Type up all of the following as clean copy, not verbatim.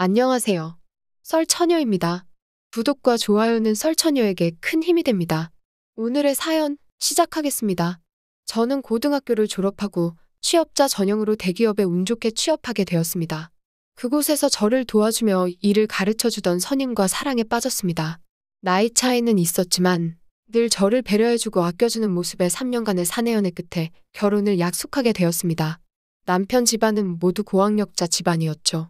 안녕하세요. 썰처녀입니다. 구독과 좋아요는 썰처녀에게 큰 힘이 됩니다. 오늘의 사연 시작하겠습니다. 저는 고등학교를 졸업하고 취업자 전형으로 대기업에 운 좋게 취업하게 되었습니다. 그곳에서 저를 도와주며 일을 가르쳐주던 선임과 사랑에 빠졌습니다. 나이 차이는 있었지만 늘 저를 배려해주고 아껴주는 모습에 3년간의 사내연애 끝에 결혼을 약속하게 되었습니다. 남편 집안은 모두 고학력자 집안이었죠.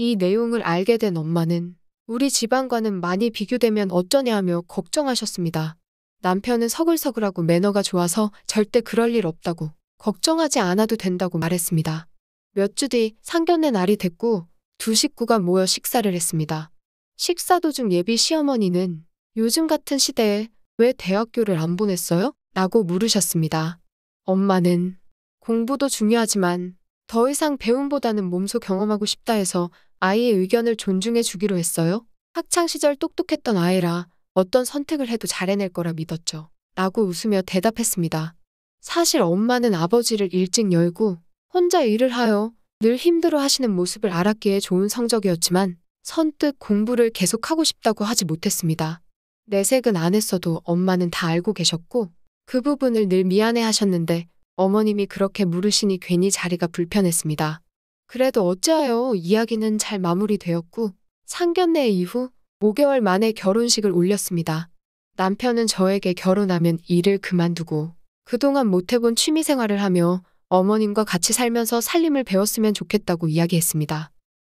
이 내용을 알게 된 엄마는 우리 집안과는 많이 비교되면 어쩌냐 하며 걱정하셨습니다. 남편은 서글서글하고 매너가 좋아서 절대 그럴 일 없다고, 걱정하지 않아도 된다고 말했습니다. 몇 주 뒤 상견례 날이 됐고 두 식구가 모여 식사를 했습니다. 식사 도중 예비 시어머니는 요즘 같은 시대에 왜 대학교를 안 보냈어요? 라고 물으셨습니다. 엄마는 공부도 중요하지만 더 이상 배움보다는 몸소 경험하고 싶다 해서 아이의 의견을 존중해 주기로 했어요. 학창시절 똑똑했던 아이라 어떤 선택을 해도 잘 해낼 거라 믿었죠. 라고 웃으며 대답했습니다. 사실 엄마는 아버지를 일찍 열고 혼자 일을 하여 늘 힘들어 하시는 모습을 알았기에 좋은 성적이었지만 선뜻 공부를 계속하고 싶다고 하지 못했습니다. 내색은 안 했어도 엄마는 다 알고 계셨고 그 부분을 늘 미안해 하셨는데 어머님이 그렇게 물으시니 괜히 자리가 불편했습니다. 그래도 어찌하여 이야기는 잘 마무리되었고 상견례 이후 5개월 만에 결혼식을 올렸습니다. 남편은 저에게 결혼하면 일을 그만두고 그동안 못해본 취미생활을 하며 어머님과 같이 살면서 살림을 배웠으면 좋겠다고 이야기했습니다.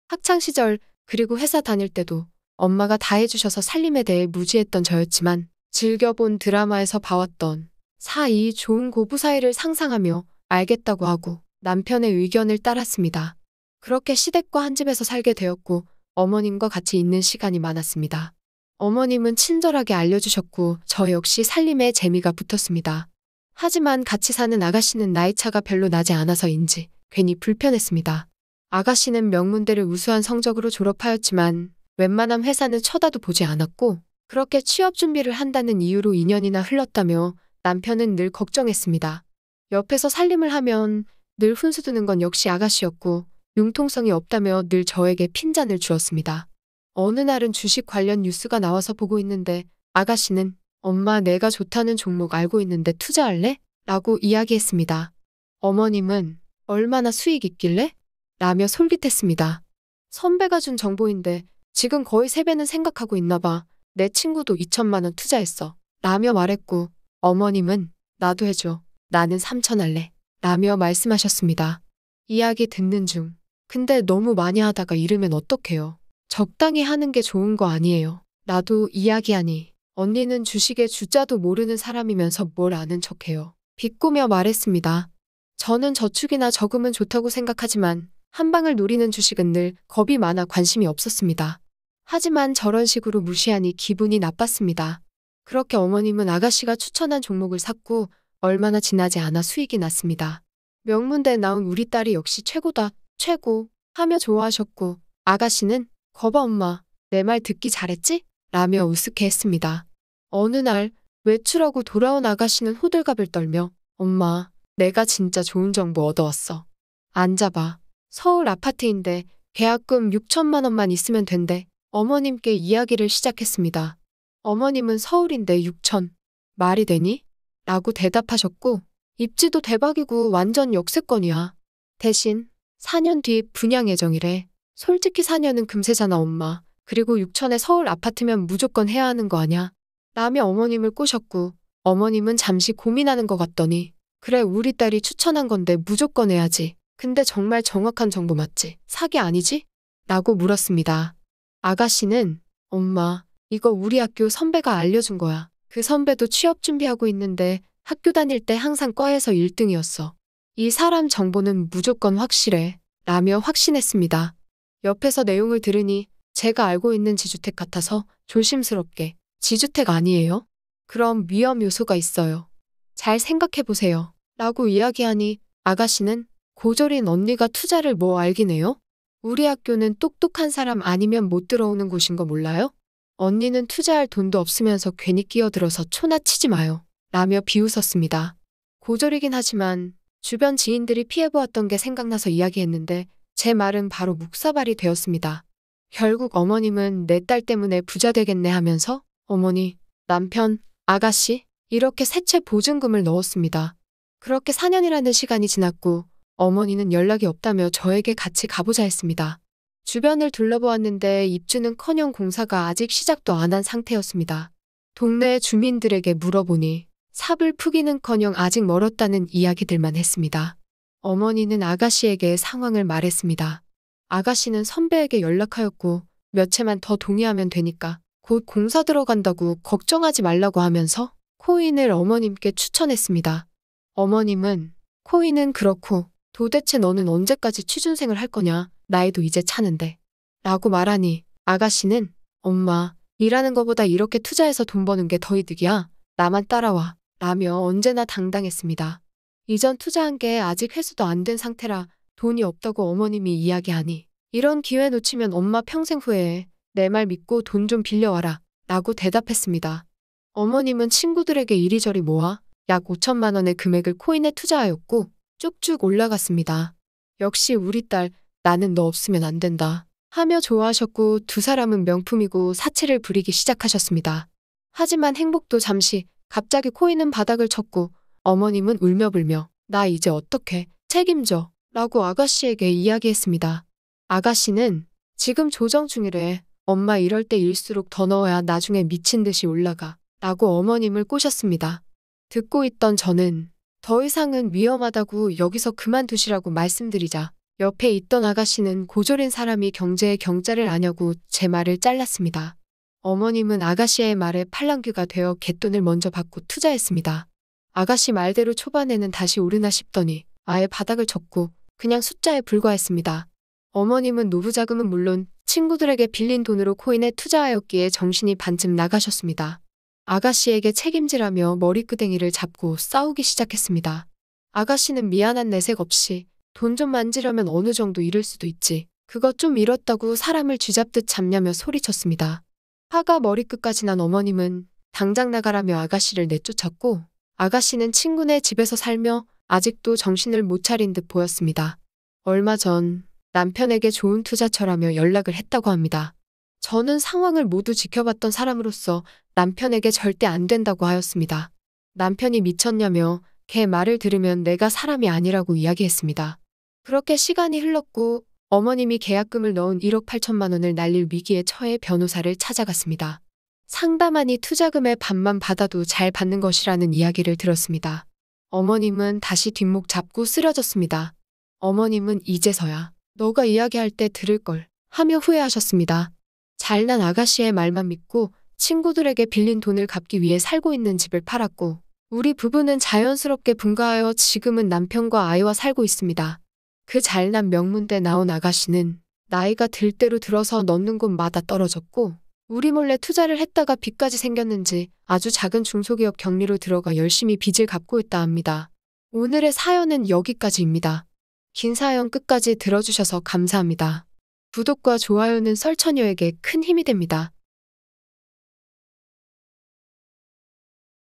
학창시절 그리고 회사 다닐 때도 엄마가 다 해주셔서 살림에 대해 무지했던 저였지만 즐겨본 드라마에서 봐왔던 사이 좋은 고부 사이를 상상하며 알겠다고 하고 남편의 의견을 따랐습니다. 그렇게 시댁과 한 집에서 살게 되었고 어머님과 같이 있는 시간이 많았습니다. 어머님은 친절하게 알려주셨고 저 역시 살림에 재미가 붙었습니다. 하지만 같이 사는 아가씨는 나이차가 별로 나지 않아서인지 괜히 불편했습니다. 아가씨는 명문대를 우수한 성적으로 졸업하였지만 웬만한 회사는 쳐다도 보지 않았고 그렇게 취업 준비를 한다는 이유로 2년이나 흘렀다며 남편은 늘 걱정했습니다. 옆에서 살림을 하면 늘 훈수 두는 건 역시 아가씨였고 융통성이 없다며 늘 저에게 핀잔을 주었습니다. 어느 날은 주식 관련 뉴스가 나와서 보고 있는데 아가씨는 엄마 내가 좋다는 종목 알고 있는데 투자할래? 라고 이야기했습니다. 어머님은 얼마나 수익 있길래? 라며 솔깃했습니다. 선배가 준 정보인데 지금 거의 3배는 생각하고 있나 봐. 내 친구도 2천만 원 투자했어. 라며 말했고 어머님은 나도 해줘. 나는 3천 할래. 라며 말씀하셨습니다. 이야기 듣는 중 근데 너무 많이 하다가 잃으면 어떡해요. 적당히 하는 게 좋은 거 아니에요. 나도 이야기하니 언니는 주식의 주자도 모르는 사람이면서 뭘 아는 척해요. 비꼬며 말했습니다. 저는 저축이나 저금은 좋다고 생각하지만 한 방을 노리는 주식은 늘 겁이 많아 관심이 없었습니다. 하지만 저런 식으로 무시하니 기분이 나빴습니다. 그렇게 어머님은 아가씨가 추천한 종목을 샀고 얼마나 지나지 않아 수익이 났습니다. 명문대에 나온 우리 딸이 역시 최고다, 최고 하며 좋아하셨고 아가씨는 거봐 엄마, 내 말 듣기 잘했지? 라며 우습게 했습니다. 어느 날 외출하고 돌아온 아가씨는 호들갑을 떨며 엄마, 내가 진짜 좋은 정보 얻어왔어. 앉아봐. 서울 아파트인데 계약금 6천만 원만 있으면 된대. 어머님께 이야기를 시작했습니다. 어머님은 서울인데 6천. 말이 되니? 라고 대답하셨고 입지도 대박이고 완전 역세권이야. 대신 4년 뒤 분양 예정이래. 솔직히 4년은 금세잖아 엄마. 그리고 6천에 서울 아파트면 무조건 해야 하는 거 아냐? 라며 어머님을 꼬셨고 어머님은 잠시 고민하는 것 같더니 그래 우리 딸이 추천한 건데 무조건 해야지. 근데 정말 정확한 정보 맞지? 사기 아니지? 라고 물었습니다. 아가씨는 엄마 이거 우리 학교 선배가 알려준 거야. 그 선배도 취업 준비하고 있는데 학교 다닐 때 항상 과에서 1등이었어. 이 사람 정보는 무조건 확실해. 라며 확신했습니다. 옆에서 내용을 들으니 제가 알고 있는 지주택 같아서 조심스럽게 지주택 아니에요? 그럼 위험 요소가 있어요. 잘 생각해보세요. 라고 이야기하니 아가씨는 고졸인 언니가 투자를 뭐 알긴 해요? 우리 학교는 똑똑한 사람 아니면 못 들어오는 곳인 거 몰라요? 언니는 투자할 돈도 없으면서 괜히 끼어들어서 초나 치지 마요. 라며 비웃었습니다. 고졸이긴 하지만 주변 지인들이 피해보았던 게 생각나서 이야기했는데 제 말은 바로 묵사발이 되었습니다. 결국 어머님은 내 딸 때문에 부자 되겠네 하면서 어머니, 남편, 아가씨 이렇게 세 채 보증금을 넣었습니다. 그렇게 4년이라는 시간이 지났고 어머니는 연락이 없다며 저에게 같이 가보자 했습니다. 주변을 둘러보았는데 입주는커녕 공사가 아직 시작도 안 한 상태였습니다. 동네 주민들에게 물어보니 삽을 푸기는커녕 아직 멀었다는 이야기들만 했습니다. 어머니는 아가씨에게 상황을 말했습니다. 아가씨는 선배에게 연락하였고 몇 채만 더 동의하면 되니까 곧 공사 들어간다고 걱정하지 말라고 하면서 코인을 어머님께 추천했습니다. 어머님은 코인은 그렇고 도대체 너는 언제까지 취준생을 할 거냐? 나이도 이제 차는데. 라고 말하니 아가씨는 엄마, 일하는 것보다 이렇게 투자해서 돈 버는 게 더 이득이야. 나만 따라와. 라며 언제나 당당했습니다. 이전 투자한 게 아직 회수도 안 된 상태라 돈이 없다고 어머님이 이야기하니 이런 기회 놓치면 엄마 평생 후회해. 내 말 믿고 돈 좀 빌려와라. 라고 대답했습니다. 어머님은 친구들에게 이리저리 모아 약 5천만 원의 금액을 코인에 투자하였고 쭉쭉 올라갔습니다. 역시 우리 딸, 나는 너 없으면 안 된다. 하며 좋아하셨고 두 사람은 명품이고 사치를 부리기 시작하셨습니다. 하지만 행복도 잠시, 갑자기 코인은 바닥을 쳤고 어머님은 울며불며 나 이제 어떡해, 책임져. 라고 아가씨에게 이야기했습니다. 아가씨는 지금 조정 중이래. 엄마 이럴 때일수록 더 넣어야 나중에 미친 듯이 올라가. 라고 어머님을 꼬셨습니다. 듣고 있던 저는 더 이상은 위험하다고 여기서 그만두시라고 말씀드리자 옆에 있던 아가씨는 고졸인 사람이 경제의 경자를 아냐고 제 말을 잘랐습니다. 어머님은 아가씨의 말에 팔랑귀가 되어 갯돈을 먼저 받고 투자했습니다. 아가씨 말대로 초반에는 다시 오르나 싶더니 아예 바닥을 쳤고 그냥 숫자에 불과했습니다. 어머님은 노부자금은 물론 친구들에게 빌린 돈으로 코인에 투자하였기에 정신이 반쯤 나가셨습니다. 아가씨에게 책임지라며 머리끄댕이를 잡고 싸우기 시작했습니다. 아가씨는 미안한 내색 없이 돈 좀 만지려면 어느 정도 잃을 수도 있지. 그것 좀 잃었다고 사람을 쥐잡듯 잡냐며 소리쳤습니다. 화가 머리끝까지 난 어머님은 당장 나가라며 아가씨를 내쫓았고 아가씨는 친구네 집에서 살며 아직도 정신을 못 차린 듯 보였습니다. 얼마 전 남편에게 좋은 투자처라며 연락을 했다고 합니다. 저는 상황을 모두 지켜봤던 사람으로서 남편에게 절대 안 된다고 하였습니다. 남편이 미쳤냐며 걔 말을 들으면 내가 사람이 아니라고 이야기했습니다. 그렇게 시간이 흘렀고 어머님이 계약금을 넣은 1억 8천만 원을 날릴 위기에 처해 변호사를 찾아갔습니다. 상담하니 투자금의 반만 받아도 잘 받는 것이라는 이야기를 들었습니다. 어머님은 다시 뒷목 잡고 쓰러졌습니다. 어머님은 이제서야 너가 이야기할 때 들을 걸 하며 후회하셨습니다. 잘난 아가씨의 말만 믿고 친구들에게 빌린 돈을 갚기 위해 살고 있는 집을 팔았고 우리 부부는 자연스럽게 분가하여 지금은 남편과 아이와 살고 있습니다. 그 잘난 명문대 나온 아가씨는 나이가 들 대로 들어서 넣는 곳마다 떨어졌고 우리 몰래 투자를 했다가 빚까지 생겼는지 아주 작은 중소기업 격리로 들어가 열심히 빚을 갚고 있다 합니다. 오늘의 사연은 여기까지입니다. 긴 사연 끝까지 들어주셔서 감사합니다. 구독과 좋아요는 설처녀에게 큰 힘이 됩니다.